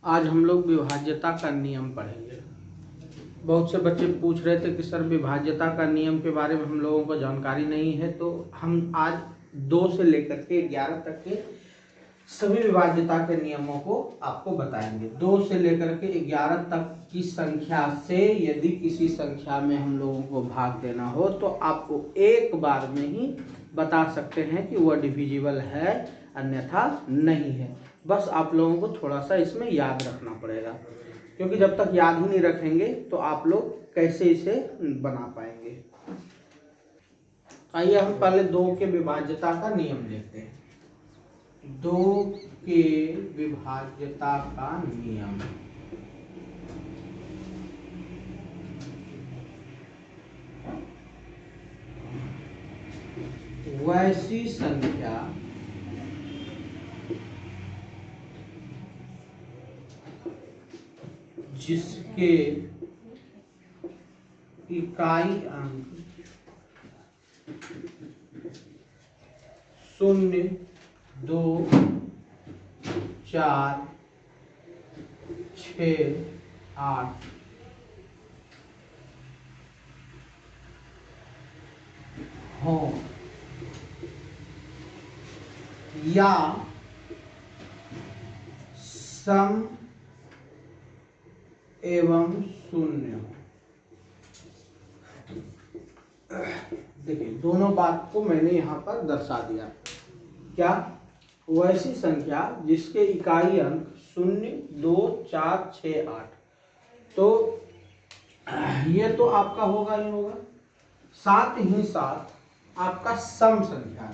आज हम लोग विभाज्यता का नियम पढ़ेंगे। बहुत से बच्चे पूछ रहे थे कि सर विभाज्यता का नियम के बारे में हम लोगों को जानकारी नहीं है, तो हम आज 2 से लेकर के 11 तक के सभी विभाज्यता के नियमों को आपको बताएंगे। 2 से लेकर के 11 तक की संख्या से यदि किसी संख्या में हम लोगों को भाग देना हो तो आपको एक बार में ही बता सकते हैं कि वह डिविजिबल है, अन्यथा नहीं है। बस आप लोगों को थोड़ा सा इसमें याद रखना पड़ेगा, क्योंकि जब तक याद ही नहीं रखेंगे तो आप लोग कैसे इसे बना पाएंगे। आइए हम पहले 2 के विभाज्यता का नियम देखते हैं। 2 के विभाज्यता का नियम। वैसी संख्या जिसके इकाई अंक 0, 2, 4, 6, 8 हो या सम एवं शून्य हो। देखिए, दोनों बात को मैंने यहाँ पर दर्शा दिया। क्या? वैसी संख्या जिसके इकाई अंक 0, 2, 4, 6, 8, तो ये तो आपका होगा ही होगा। साथ ही साथ आपका सम संख्या,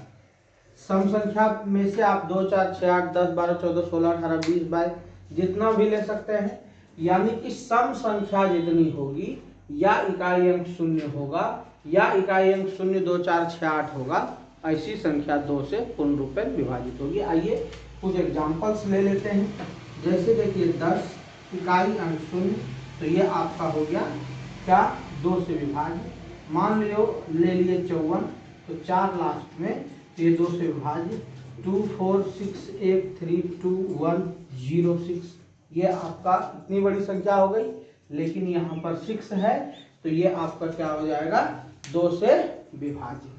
सम संख्या में से आप 2, 4, 6, 8, 10, 12, 14, 16, 18, 20, 22 जितना भी ले सकते हैं। यानी कि सम संख्या जितनी होगी या इकाई अंक 0 होगा या इकाई अंक 0, 2, 4, 6, 8 होगा, ऐसी संख्या 2 से पूर्ण रूप में विभाजित होगी। आइए कुछ एग्जांपल्स ले लेते हैं। जैसे देखिए 10 इकाई अंक 0, तो ये आपका हो गया क्या? 2 से विभाजित। मान लियो ले लिए 54, तो 4 लास्ट में, ये 2 से विभाजित। 2, 4, 6, 8, 3, 2, 1, 0, 6, ये आपका इतनी बड़ी संख्या हो गई, लेकिन यहाँ पर 6 है, तो ये आपका क्या हो जाएगा? 2 से विभाजित।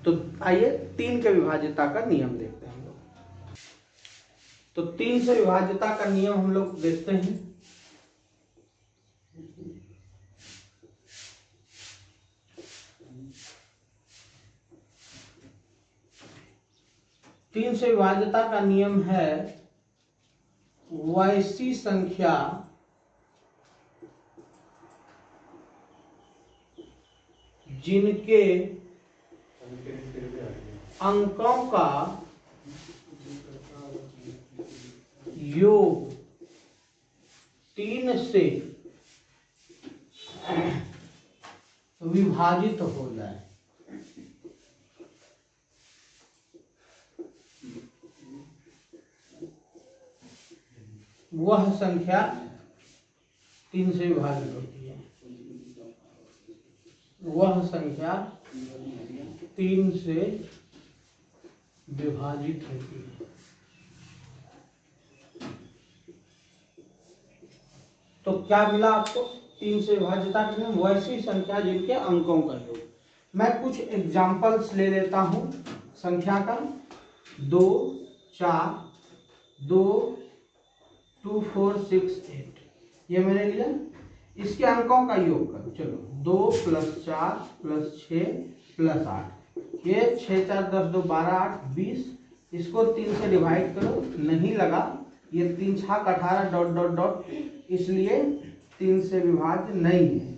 तो आइए 3 के विभाज्यता का नियम देखते हैं हम लोग। तो 3 से विभाज्यता का नियम हम लोग देखते हैं। तीन से विभाज्यता का नियम है वैसी संख्या जिनके अंकों का योग 3 से विभाजित हो जाए। वह संख्या 3 से विभाजित होती है। वह संख्या 3 से विभाजित होती है। तो क्या मिला आपको? 3 से विभाज्यता के नियम, वैसी संख्या जिनके अंकों का योग। मैं कुछ एग्जांपल्स ले लेता हूं संख्या का। 2, 4, 2, 2, 4, 6, 8, ये मैंने लिया। इसके अंकों का योग करो। चलो 2 + 4 + 6 + 8, ये 6, 4, 10, 2, 12, 8, 20। इसको 3 से डिवाइड करो, नहीं लगा, ये 3 छाक 18 डॉट डॉट डॉट, इसलिए 3 से विभाज्य नहीं है।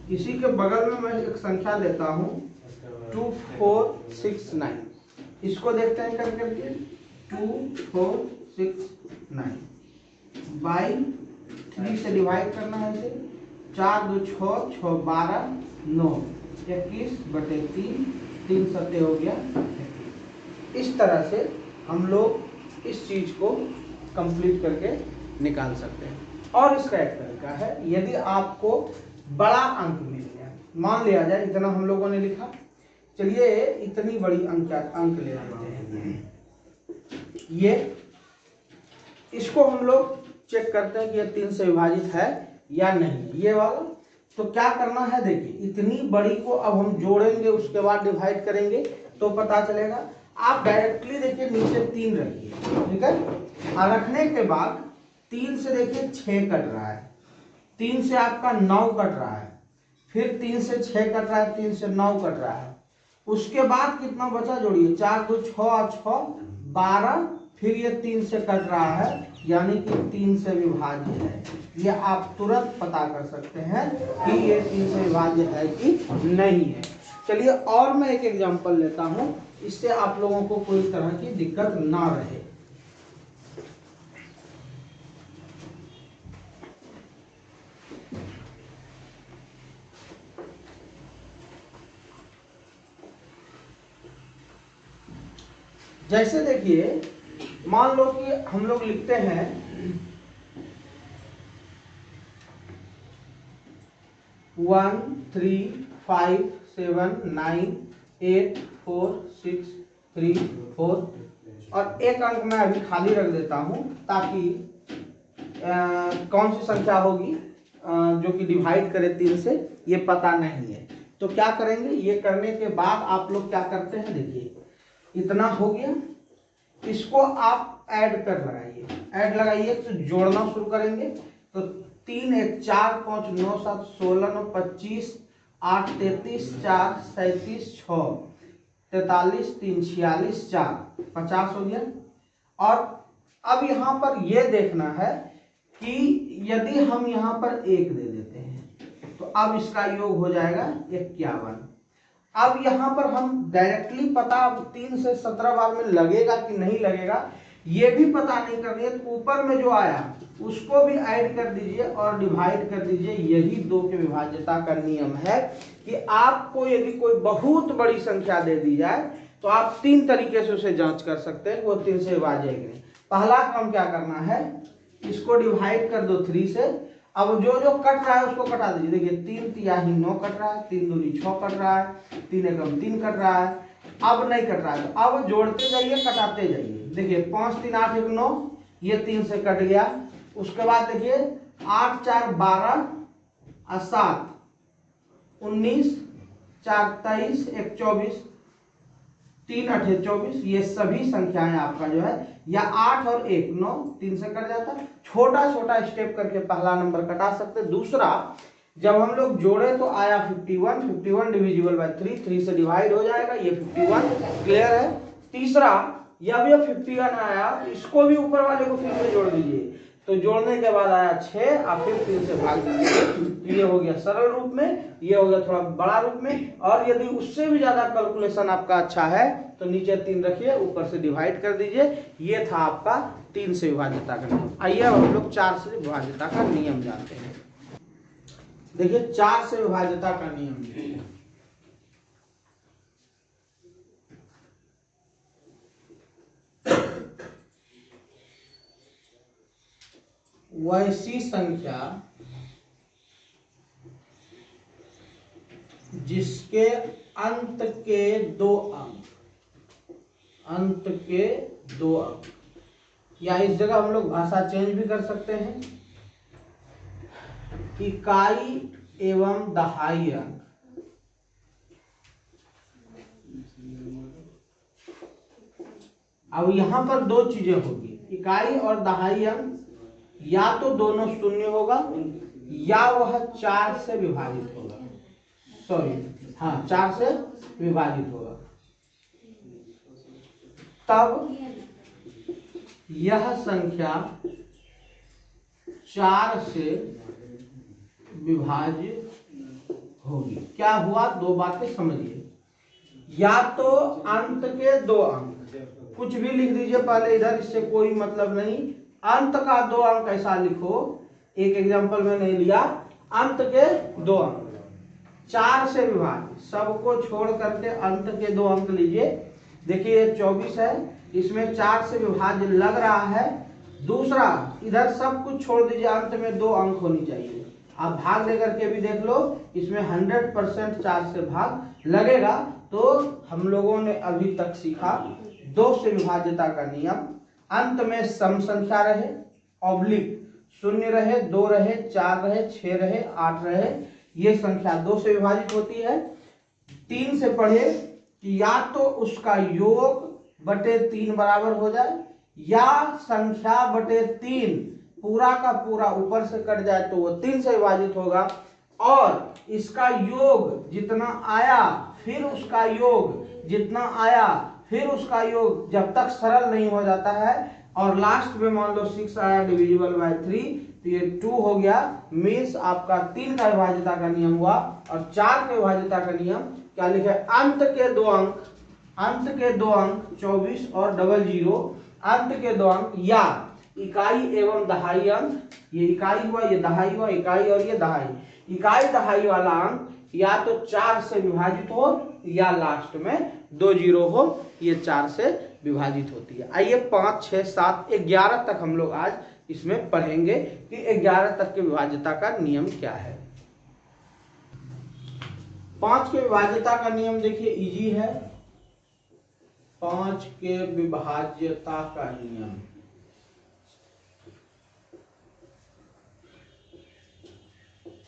इसी के बगल में मैं एक संख्या लेता हूं 2, 4, 6, 9। इसको देखते हैं कर करके। 2, 4, 6, 9 बाई 3 से डिवाइड करना है इसे। 4, 2, 6, 6, 12, 9, 21/3, 3 सत्ते हो गया। इस तरह से हम लोग इस चीज को कंप्लीट करके निकाल सकते हैं। और इसका एक तरीका है, यदि आपको बड़ा अंक मिल गया, मान लिया जाए इतना हम लोगों ने लिखा, चलिए इतनी बड़ी अंक ले लेते हैं। ये इसको हम लोग चेक करते हैं कि ये 3 से विभाजित है या नहीं, ये वाला। तो क्या करना है, देखिए इतनी बड़ी को अब हम जोड़ेंगे, उसके बाद डिवाइड करेंगे तो पता चलेगा। आप डायरेक्टली देखिए नीचे 3 रखिए, ठीक है। और रखने के बाद 3 से देखिए 6 कट रहा है, 3 से आपका 9 कट रहा है, फिर 3 से 6 कट रहा है, 3 से 9 कट रहा है। उसके बाद कितना बचा, जोड़िए, 4 2 6 और 6 12, फिर ये 3 से कट रहा है, यानी कि 3 से विभाज्य है। ये आप तुरंत पता कर सकते हैं कि ये 3 से विभाज्य है कि नहीं है। चलिए और मैं एक एग्जांपल लेता हूं, इससे आप लोगों को कोई तरह की दिक्कत ना रहे। जैसे देखिए, मान लो कि हम लोग लिखते हैं 1 3 5 7 9 8 4 6 3 4 और एक अंक मैं अभी खाली रख देता हूं, ताकि कौन सी संख्या होगी जो कि डिवाइड करे 3 से, ये पता नहीं है। तो क्या करेंगे, ये करने के बाद आप लोग क्या करते हैं, देखिए इतना हो गया, इसको आप ऐड कर लगाइए, ऐड लगाइए तो जोड़ना शुरू करेंगे। तो 3 1 4 5 9 7 16 9 25 8 33 4 37 6 43 3 46 4 50 हो गया। और अब यहाँ पर यह देखना है कि यदि हम यहाँ पर 1 दे देते हैं तो अब इसका योग हो जाएगा 51। अब यहाँ पर हम डायरेक्टली पता, अब 3 से 17 बार में लगेगा कि नहीं लगेगा ये भी पता नहीं करनी है, तो ऊपर में जो आया उसको भी ऐड कर दीजिए और डिवाइड कर दीजिए। यही 2 के विभाज्यता का नियम है कि आपको यदि कोई बहुत बड़ी संख्या दे दी जाए तो आप 3 तरीके से उसे जांच कर सकते हैं वो 3 से विभाज्य है कि नहीं। पहला काम क्या करना है, इसको डिवाइड कर दो 3 से। अब जो जो कट रहा है उसको कटा दीजिए। देखिए 3 तिहाई 9 कट रहा है, 3 दूनी 6 कट रहा है, 3 एकम 3 कट रहा है। अब नहीं कट रहा है तो अब जोड़ते जाइए, कटाते जाइए। देखिए 5 3 8 1 9, ये 3 से कट गया। उसके बाद देखिए 8 4 12 और 7 19 4 23 1 24 3 8 24, ये सभी संख्याएं आपका जो है, या 8 और 1 9, 3 से कट जाता है। छोटा छोटा स्टेप करके पहला नंबर कटा सकते। दूसरा, जब हम लोग जोड़े तो आया 51, 51 डिविजिबल बाय 3, 3 से डिवाइड हो जाएगा, ये 51 क्लियर है। तीसरा, जब ये 51 आया इसको भी ऊपर वाले को फिर से जोड़ दीजिए, तो जोड़ने के बाद आया 6 और फिर 3 से भाग दीजिए, तो ये हो गया सरल रूप में, ये हो गया थोड़ा बड़ा रूप में। और यदि उससे भी ज्यादा कैलकुलेशन आपका अच्छा है तो नीचे 3 रखिए, ऊपर से डिवाइड कर दीजिए। ये था आपका 3 से विभाज्यता का नियम। आइए अब हम लोग 4 से विभाज्यता का नियम जानते हैं। देखिए 4 से विभाज्यता का नियम, वैसी संख्या जिसके अंत के 2 अंक, अंत के 2 अंक, या इस जगह हम लोग भाषा चेंज भी कर सकते हैं, इकाई एवं दहाई अंक। अब यहां पर 2 चीजें होगी, इकाई और दहाई अंक, या तो दोनों शून्य होगा या वह 4 से विभाजित होगा। सॉरी, हाँ 4 से विभाजित होगा, तब यह संख्या 4 से विभाज्य होगी। क्या हुआ, 2 बातें समझिए। या तो अंत के 2 अंक, कुछ भी लिख दीजिए पहले इधर, इससे कोई मतलब नहीं। अंत का 2 अंक ऐसा लिखो, एक एग्जांपल में नहीं लिया, अंत के 2 अंक 4 से विभाज्य, सबको छोड़ करके अंत के 2 अंक लीजिए। देखिए 24 है, इसमें 4 से विभाज्य लग रहा है। दूसरा, इधर सब कुछ छोड़ दीजिए, अंत में 2 अंक होनी चाहिए। आप भाग लेकर के भी देख लो, इसमें 100% 4 से भाग लगेगा। तो हम लोगों ने अभी तक सीखा 2 से विभाज्यता का नियम, अंत में सम संख्या रहे, ऑब्लिक 0 रहे, 2 रहे, 4 रहे, 6 रहे, 8 रहे, ये संख्या 2 से विभाजित होती है। 3 से पढ़े कि या तो उसका योग बटे 3 बराबर हो जाए या संख्या बटे 3 पूरा का पूरा ऊपर से कट जाए तो वो 3 से विभाजित होगा, और इसका योग जितना आया फिर उसका योग जितना आया फिर उसका योग जब तक सरल नहीं हो जाता है और लास्ट में मान लो 6 आया डिविजिबल बाय 3 तो ये 2 हो गया। मीन्स आपका 3 का विभाज्यता का नियम हुआ और 4 के विभाज्यता का नियम क्या लिखे, अंत के दो अंक 24 और 00, अंत के दो अंक या इकाई एवं दहाई अंक, ये इकाई हुआ, ये दहाई हुआ, इकाई और ये दहाई, इकाई दहाई वाला अंक या तो 4 से विभाजित हो या लास्ट में 2 जीरो हो, ये 4 से विभाजित होती है। आइए 5, 6, 7, 11 तक हम लोग आज इसमें पढ़ेंगे कि 11 तक के विभाज्यता का नियम क्या है। 5 के विभाज्यता का नियम देखिए इजी है। 5 के विभाज्यता का नियम,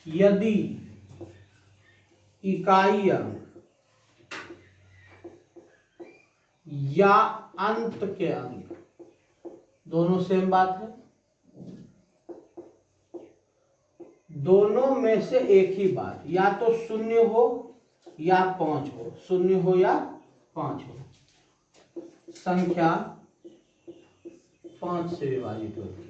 यदि इकाई अंक या अंत के अंक दोनों सेम बात है, दोनों में से एक ही बात, या तो 0 हो या 5 हो, 0 हो या 5 हो, संख्या 5 से विभाजित होती है।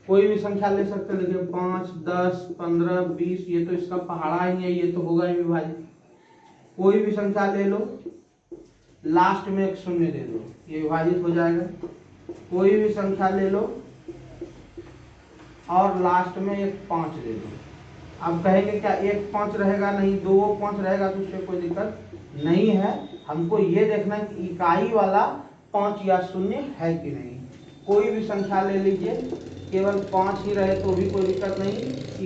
कोई भी संख्या ले सकते हैं, देखिए 5, 10, 15, 20, ये तो इसका पहाड़ा ही है, ये तो होगा ही विभाजित। कोई भी संख्या ले लो, लास्ट में एक 0 दे दो, ये विभाजित हो जाएगा। कोई भी संख्या ले लो और लास्ट में एक 5 दे दो। अब कहेंगे क्या एक 5 रहेगा, नहीं 2 5 रहेगा, तो उससे कोई दिक्कत नहीं है। हमको ये देखना है कि इकाई वाला 5 या 0 है कि नहीं। कोई भी संख्या ले लीजिए, केवल 5 ही रहे तो भी कोई दिक्कत नहीं,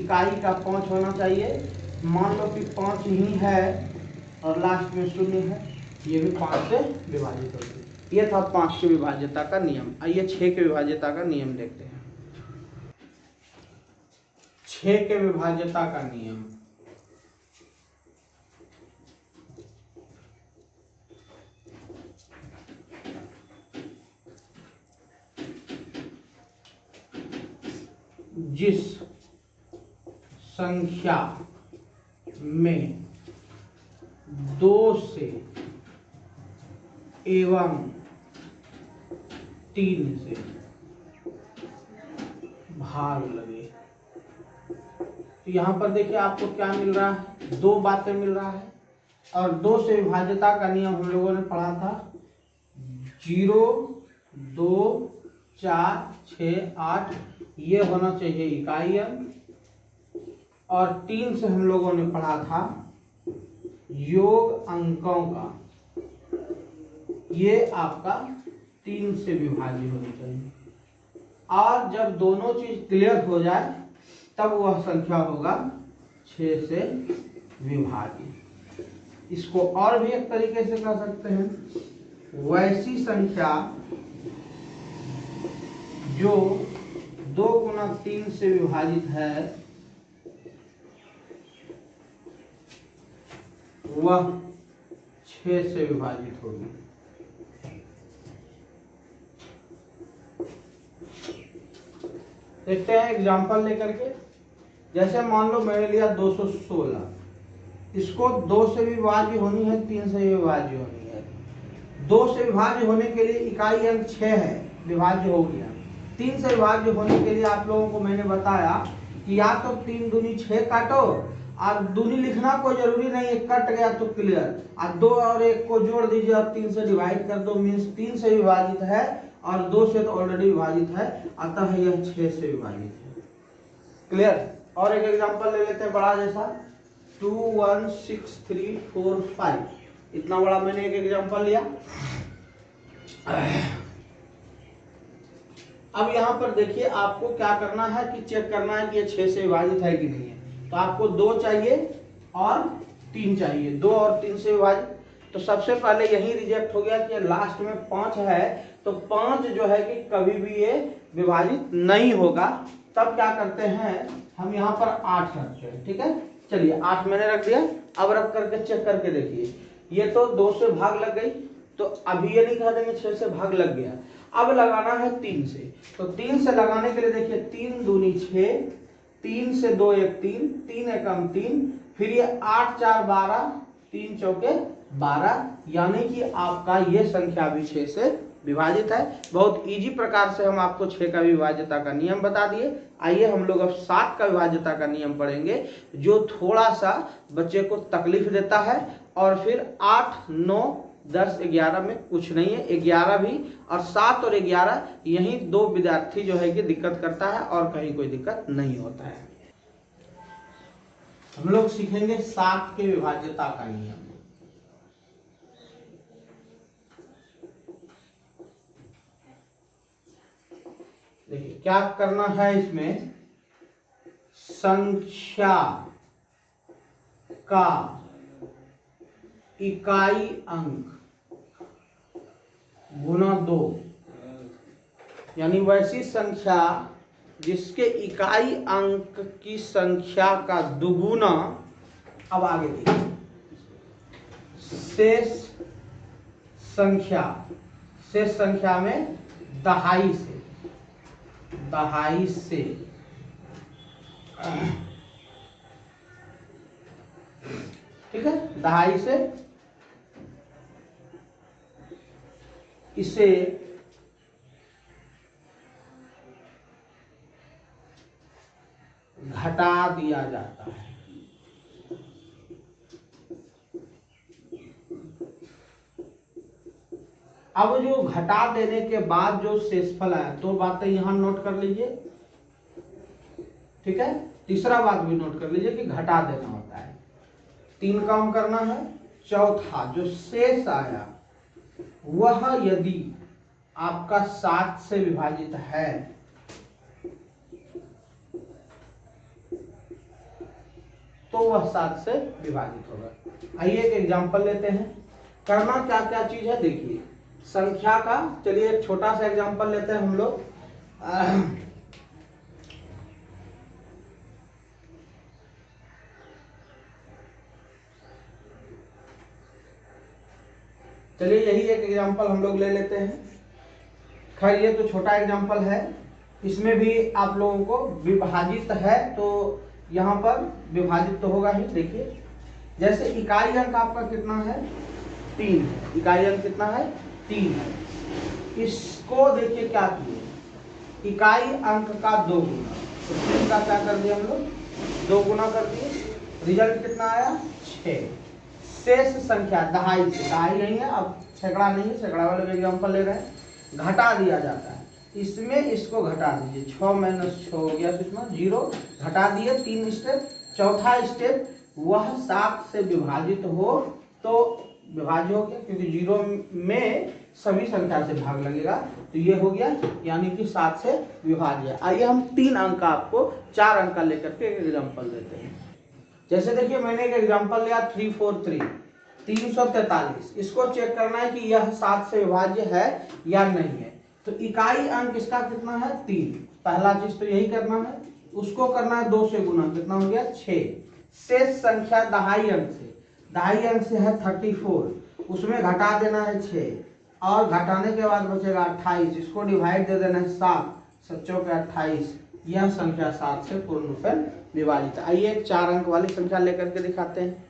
इकाई का 5 होना चाहिए। मान लो कि 5 ही है और लास्ट में 0 है, ये भी 5 से विभाजित होगी। ये था 5 के विभाज्यता का नियम। आइए 6 के विभाज्यता का नियम देखते हैं। 6 के विभाज्यता का नियम, जिस संख्या में 2 से एवं 3 से भाग लगे, तो यहां पर देखिए आपको क्या मिल रहा है, 2 बातें मिल रहा है। और 2 से विभाज्यता का नियम हम लोगों ने पढ़ा था, 0, 2, 4, 6, 8 ये होना चाहिए इकाई अंक। और 3 से हम लोगों ने पढ़ा था योग अंकों का, ये आपका 3 से विभाजित होनी चाहिए। और जब दोनों चीज क्लियर हो जाए तब वह संख्या होगा 6 से विभाजित। इसको और भी एक तरीके से कर सकते हैं, वैसी संख्या जो 2 गुना 3 से विभाजित है वह 6 से विभाजित होगी। देखते हैं एग्जांपल लेकर के। जैसे मान लो मैंने लिया 216, इसको 2 से विभाज्य होनी है, 3 से विभाज्य होनी है। 2 से विभाज्य होने के लिए इकाई अंक 6 है, विभाज्य हो गया। 3 से विभाज्य होने के लिए आप लोगों को मैंने बताया कि या तो 3 दूनी 6 काटो, और दूनी लिखना कोई जरूरी नहीं है, कट गया तो क्लियर, और 2 और 1 को जोड़ दीजिए और 3 से डिवाइड कर दो, मीन्स 3 से विभाजित है और 2 से तो ऑलरेडी विभाजित है, अतः यह 6 से विभाजित है। क्लियर। और एक एग्जांपल ले लेते हैं बड़ा जैसा, 2, 1, 6, 3, 4, 5, इतना बड़ा मैंने एक एग्जांपल लिया। अब यहाँ पर देखिए आपको क्या करना है कि चेक करना है कि ये 6 से विभाजित है कि नहीं है। तो आपको 2 चाहिए और 3 चाहिए, 2 और 3 से विभाजित। तो सबसे पहले यही रिजेक्ट हो गया कि लास्ट में 5 है, तो 5 जो है कि कभी भी ये विभाजित नहीं होगा। तब क्या करते हैं हम यहाँ पर 8 रखते हैं। ठीक है, चलिए 8 मैंने रख दिया। अब रख करके चेक करके देखिए, ये तो 2 से भाग लग गई, तो अभी ये नहीं कह देंगे 6 से भाग लग गया। अब लगाना है 3 से, तो 3 से लगाने के लिए देखिए 3 दूनी 6, 3 से 2 1 3, 3 एकम 3, फिर ये 8 4 12, 3 चौके 12, यानी कि आपका ये संख्या भी 6 से विभाजित है। बहुत इजी प्रकार से हम आपको 6 का विभाज्यता का नियम बता दिए। आइए हम लोग अब 7 का विभाज्यता का नियम पढ़ेंगे, जो थोड़ा सा बच्चे को तकलीफ देता है। और फिर 8 9 10 11 में कुछ नहीं है, 11 भी, और 7 और 11 यही 2 विद्यार्थी जो है कि दिक्कत करता है, और कहीं कोई दिक्कत नहीं होता है। हम लोग सीखेंगे 7 के विभाज्यता का नियम। देखिए क्या करना है इसमें, संख्या का इकाई अंक गुना 2, यानी वैसी संख्या जिसके इकाई अंक की संख्या का दुगुना। अब आगे देखिए, शेष संख्या में दहाई से ठीक है, दहाई से इसे घटा दिया जाता है। अब जो घटा देने के बाद जो शेषफल आया, तो बातें यहां नोट कर लीजिए। ठीक है, तीसरा बात भी नोट कर लीजिए कि घटा देना होता है। 3 काम करना है। चौथा जो शेष आया वह यदि आपका 7 से विभाजित है, तो वह 7 से विभाजित होगा। आइए एक एग्जांपल लेते हैं। करना क्या क्या चीज है देखिए, संख्या का, चलिए एक छोटा सा एग्जांपल लेते हैं हम लोग। चलिए यही एक एग्जांपल हम लोग ले लेते हैं। खैर ये तो छोटा एग्जांपल है, इसमें भी आप लोगों को विभाजित है तो यहाँ पर विभाजित तो होगा ही। देखिए जैसे इकाई अंक आपका कितना है, 3 है। इकाई अंक कितना है, 3 है। इसको देखिए क्या किए, इकाई अंक का 2 गुना, तो 3 का क्या कर दिया हम लोग, 2 गुना कर दिए। रिजल्ट कितना आया, 6। शेष संख्या दहाई से, दहाई नहीं है, अब सैकड़ा नहीं है, सैकड़ा वाले भी एग्जाम्पल ले रहे हैं, घटा दिया जाता है। इसमें इसको घटा दीजिए, 6 - 6 हो गया, कितना 0, घटा दिए। 3 स्टेप। चौथा स्टेप, वह 7 से विभाजित हो तो विभाज्य हो गया, क्योंकि 0 में सभी संख्या से भाग लगेगा, तो ये हो गया, यानी कि 7 से विभाज्य। आइए हम 3 अंक का आपको 4 अंक का लेकर के एक एग्जाम्पल देते हैं। जैसे देखिए मैंने एक एग्जांपल लिया 343, 343। इसको चेक करना है कि यह 7 से विभाज्य है या नहीं है। तो इकाई अंक इसका कितना है, 3। पहला चीज तो यही करना है। उसको करना है 2 से गुना, कितना हो गया, 6। शेष संख्या दहाई अंक से, दहाई अंक से है 34, उसमें घटा देना है 6, और घटाने के बाद बचेगा 28। इसको डिवाइड दे देना है 7, 7 के 28। यह संख्या 7 से पूर्ण रूप से विभाजित। आइए एक 4 अंक वाली संख्या लेकर के दिखाते हैं।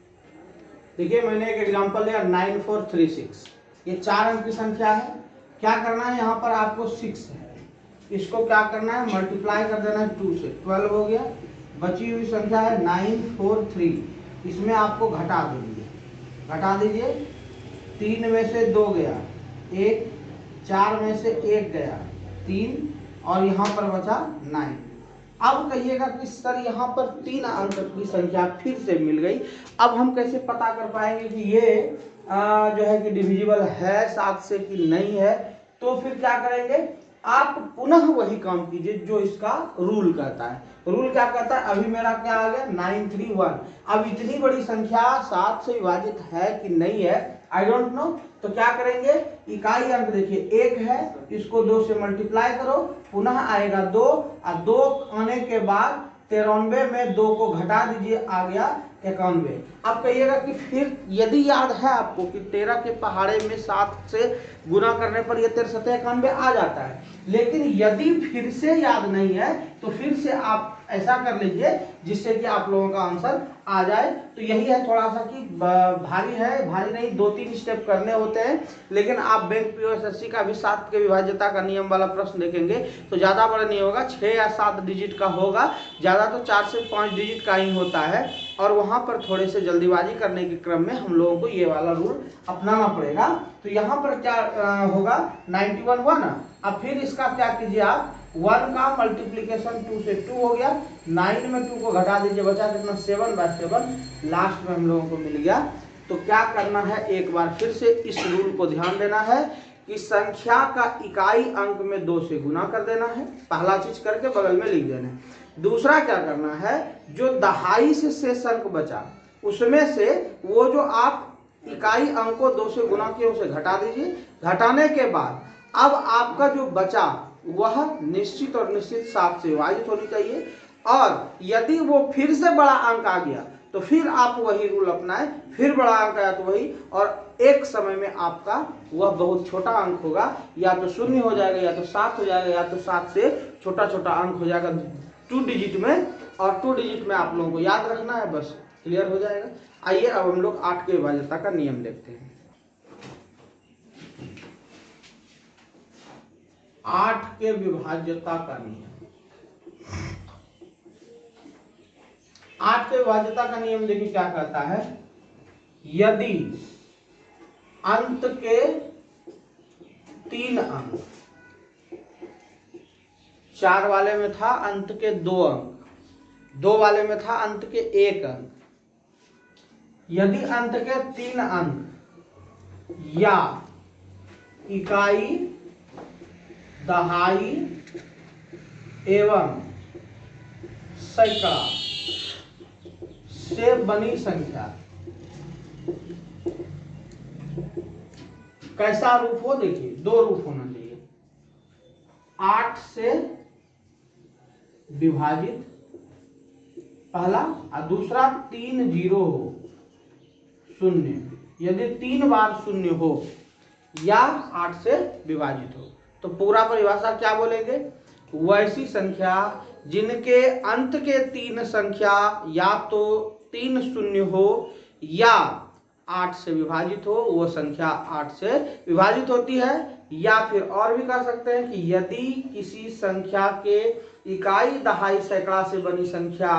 देखिए मैंने एक एग्जांपल लिया 9436, ये 4 अंक की संख्या है। क्या करना है, यहाँ पर आपको 6 है, इसको क्या करना है, मल्टीप्लाई कर देना है 2 से, 12 हो गया। बची हुई संख्या है 943, इसमें आपको घटा दीजिए, घटा दीजिए। 3 में से 2 गया, 1, 4 में से 1 गया, 3, और यहाँ पर बचा 9। अब कहिएगा कि सर यहाँ पर 3 अंक की संख्या फिर से मिल गई, अब हम कैसे पता कर पाएंगे कि ये जो है कि डिविजिबल है 7 से कि नहीं है। तो फिर क्या करेंगे, आप पुनः वही काम कीजिए जो इसका रूल कहता है। रूल क्या कहता है, अभी मेरा क्या आ गया 931। अब इतनी बड़ी संख्या 7 से विभाजित है कि नहीं है, आई डोंट नो। तो क्या करेंगे, इकाई अंक देखिए 1 है, इसको 2 से मल्टीप्लाई करो, पुनः आएगा 2, और 2 आने के बाद 93 में 2 को घटा दीजिए, आ गया 91। अब कहिएगा कि फिर यदि याद है आपको कि 13 के पहाड़े में 7 से गुना करने पर यह 93 आ जाता है, लेकिन यदि फिर से याद नहीं है तो फिर से आप ऐसा कर लीजिए जिससे कि आप लोगों का आंसर आ जाए। तो यही है थोड़ा सा कि भारी है, भारी नहीं, 2-3 स्टेप करने होते हैं, लेकिन आप बैंक पीओएसएससी का भी 7 के विभाज्यता का नियम वाला प्रश्न देखेंगे तो ज्यादा बड़ा नहीं होगा, 6 या 7 डिजिट का होगा, ज्यादा तो 4 से 5 डिजिट का ही होता है, और वहां पर थोड़े से जल्दीबाजी करने के क्रम में हम लोगों को ये वाला रूल अपनाना पड़ेगा। तो यहाँ पर क्या होगा, 91 हुआ ना। अब फिर इसका क्या कीजिए आप, 1 का मल्टीप्लीकेशन 2 से 2 हो गया, 9 में 2 को घटा दीजिए, बचा कितना 7/7, लास्ट में हम लोगों को मिल गया। तो क्या करना है, एक बार फिर से इस रूल को ध्यान देना है कि संख्या का इकाई अंक में 2 से गुना कर देना है, पहला चीज करके बगल में लिख देना है। दूसरा क्या करना है, जो दहाई से शेष अंक बचा उसमें से वो जो आप इकाई अंक को 2 से गुना किए उसे घटा दीजिए, घटाने के बाद अब आपका जो बचा वह निश्चित और निश्चित 7 से विभाजित होनी चाहिए, और यदि वो फिर से बड़ा अंक आ गया तो फिर आप वही रूल अपनाएं, फिर बड़ा अंक आया तो वही, और एक समय में आपका वह बहुत छोटा अंक होगा, या तो 0 हो जाएगा, या तो 7 हो जाएगा, या तो 7 से छोटा छोटा अंक हो जाएगा 2 डिजिट में, और 2 डिजिट में आप लोगों को याद रखना है, बस क्लियर हो जाएगा। आइए अब हम लोग 8 के विभाज्यता का नियम देखते हैं। 8 के विभाज्यता का नियम, 8 के विभाज्यता का नियम देखिए क्या कहता है, यदि अंत के 3 अंक, 4 वाले में था अंत के 2 अंक, 2 वाले में था अंत के 1 अंक, यदि अंत के 3 अंक या इकाई, दहाई एवं सैकड़ा से बनी संख्या, कैसा रूप हो, देखिए 2 रूप होना चाहिए, 8 से विभाजित पहला, और दूसरा 3 0 हो, 0, यदि 3 बार 0 हो या 8 से विभाजित हो। तो पूरा परिभाषा क्या बोलेंगे, वैसी संख्या जिनके अंत के 3 संख्या या तो 3 शून्य हो या 8 से विभाजित हो, वो संख्या 8 से विभाजित होती है। या फिर और भी कर सकते हैं कि यदि किसी संख्या के इकाई, दहाई, सैकड़ा से बनी संख्या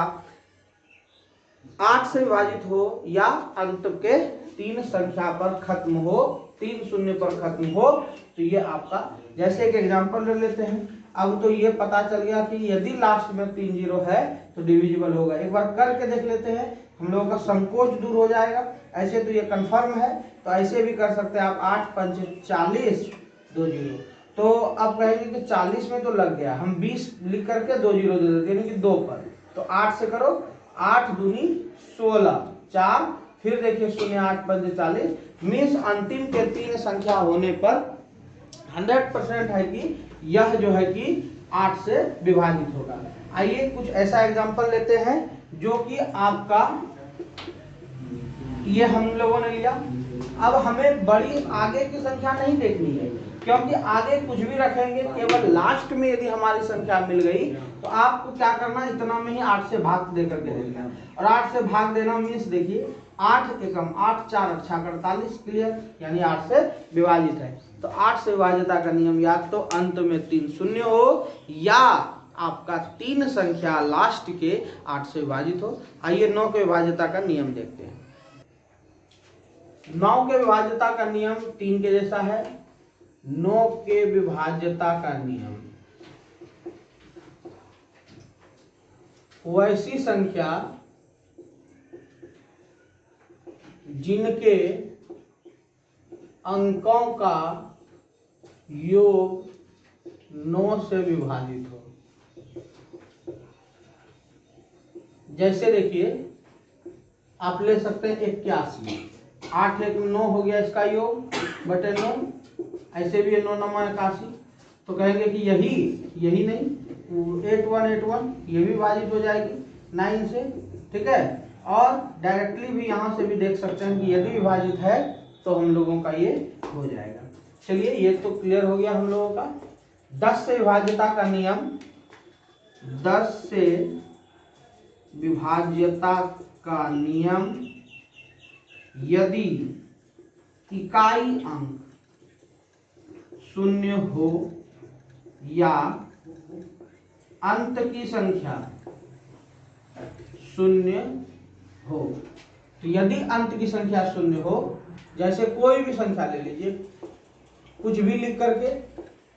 8 से विभाजित हो या अंत के 3 संख्या पर खत्म हो, 3 शून्य पर खत्म हो, तो ये आपका, जैसे एक एग्जांपल ले लेते हैं। अब तो ये पता चल गया कि यदि लास्ट में 3 0 है तो डिविजिबल होगा। एक बार करके देख लेते हैं, हम लोगों का संकोच दूर हो जाएगा। ऐसे तो ये कंफर्म है, तो ऐसे भी कर सकते हैं आप, 8 5 40 2 0। तो अब कहेंगे कि 40 में तो लग गया, हम 20 लिख करके 2 0 दे देते हैं, यानी कि 2 पर। तो 8 से करो, 8 दूनी 16, 4, फिर देखिए 0 8 5 40, मीन्स अंतिम के 3 संख्या होने पर 100% है कि यह जो है कि 8 से विभाजित होगा। आइए कुछ ऐसा एग्जांपल लेते हैं जो कि आपका, ये हम लोगों ने लिया। अब हमें बड़ी आगे की संख्या नहीं देखनी है, क्योंकि आगे कुछ भी रखेंगे, केवल लास्ट में यदि हमारी संख्या मिल गई तो आपको क्या करना है, इतना में ही 8 से भाग दे करके देखना है। और 8 से भाग देना मीन्स देखिए 8 एकम 8, 4 अच्छा 48, क्लियर, यानी 8 से विभाजित है। तो 8 से विभाज्यता का नियम या तो अंत में 3 शून्य हो या आपका 3 संख्या लास्ट के 8 से विभाजित हो। आइए 9 के विभाज्यता का नियम देखते हैं। 9 के विभाज्यता का नियम 3 के जैसा है। 9 के विभाज्यता का नियम, वैसी संख्या जिनके अंकों का योग 9 से विभाजित हो। जैसे देखिए आप ले सकते हैं 81, 8 1 9 हो गया इसका योग बटे 9, ऐसे भी 9 9 81, तो कहेंगे कि यही नहीं 8 1 8 1 ये भी विभाजित हो जाएगी 9 से, ठीक है। और डायरेक्टली भी यहाँ से भी देख सकते हैं कि यदि विभाजित है तो हम लोगों का ये हो जाएगा। चलिए ये तो क्लियर हो गया हम लोगों का। 10 से विभाज्यता का नियम, 10 से विभाज्यता का नियम, यदि इकाई अंक शून्य हो या अंत की संख्या शून्य हो, तो यदि अंत की संख्या शून्य हो, जैसे कोई भी संख्या ले लीजिए, कुछ भी लिख करके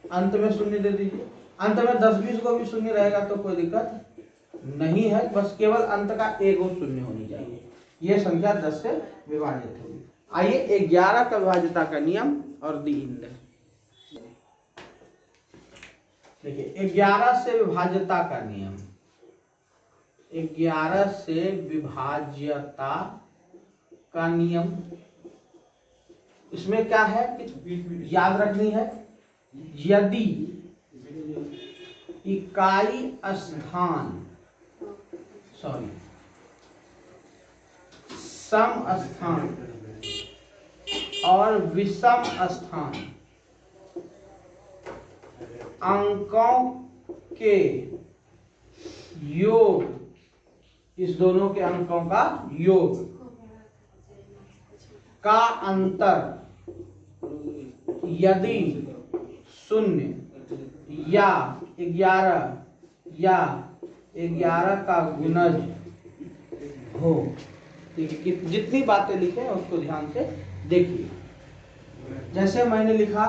अंत में शून्य दे दीजिए, अंत में 10 20 को भी शून्य रहेगा तो कोई दिक्कत नहीं है, बस केवल अंत का एक और शून्य होनी चाहिए, यह संख्या 10 से विभाजित होगी। आइए 11 का विभाज्यता का नियम और दी इंद, देखिए 11 से विभाज्यता का नियम, 11 से विभाज्यता का नियम, इसमें क्या है कि याद रखनी है, यदि इकाई स्थान सम स्थान और विषम स्थान अंकों के योग, इस दोनों के अंकों का योग का अंतर यदि 0 या 11 या 11 का गुणज हो, ठीक है। जितनी बातें लिखे हैं उसको ध्यान से देखिए। जैसे मैंने लिखा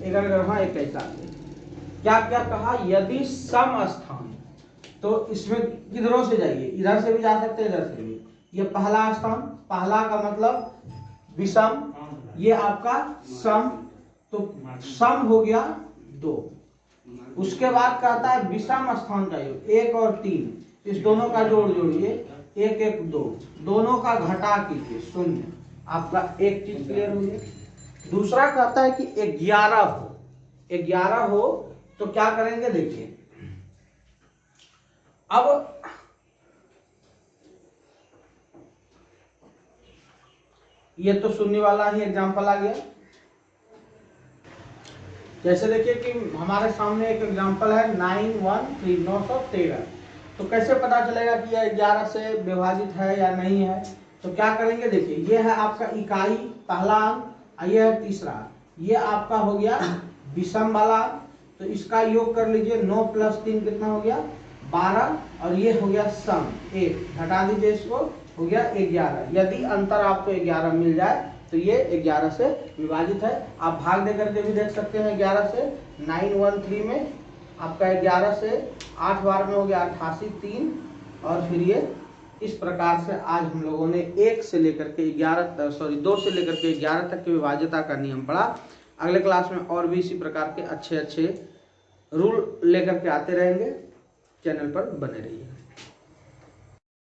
एक अग्रहा एक ऐसा, क्या क्या कहा, यदि सम स्थान, तो इसमें किधरों से जाइए, इधर से भी जा सकते हैं इधर से भी, ये पहला स्थान, पहला का मतलब विषम, ये आपका सम, तो सम हो गया 2। उसके बाद कहता है विषम स्थान का योग 1 और 3, इस दोनों का जोड़ जोड़िए 1 1 2, दोनों का घटा कीजिए 0, आपका एक चीज क्लियर हो गया। दूसरा कहता है कि 11 हो तो क्या करेंगे, देखिए अब ये तो शून्य वाला ही एग्जांपल आ गया। जैसे देखिए कि हमारे सामने एक एग्जांपल है 913, तो कैसे पता चलेगा कि यह 11 से विभाजित है या नहीं है, तो क्या करेंगे, देखिए ये है आपका इकाई पहला अंक, ये है तीसरा, ये आपका हो गया विषम वाला, तो इसका योग कर लीजिए 9 + 3 कितना हो गया 12, और ये हो गया सम 1, घटा दीजिए इसको, हो गया 11। यदि अंतर आपको 11 मिल जाए तो ये 11 से विभाजित है। आप भाग दे करके भी देख सकते हैं 11 से, 913 में आपका 11 से 8 बार में हो गया 88 3, और फिर ये इस प्रकार से आज हम लोगों ने 1 से लेकर के 2 से लेकर के 11 तक की विभाज्यता का नियम पढ़ा। अगले क्लास में और भी इसी प्रकार के अच्छे अच्छे रूल लेकर के आते रहेंगे, चैनल पर बने रहिए।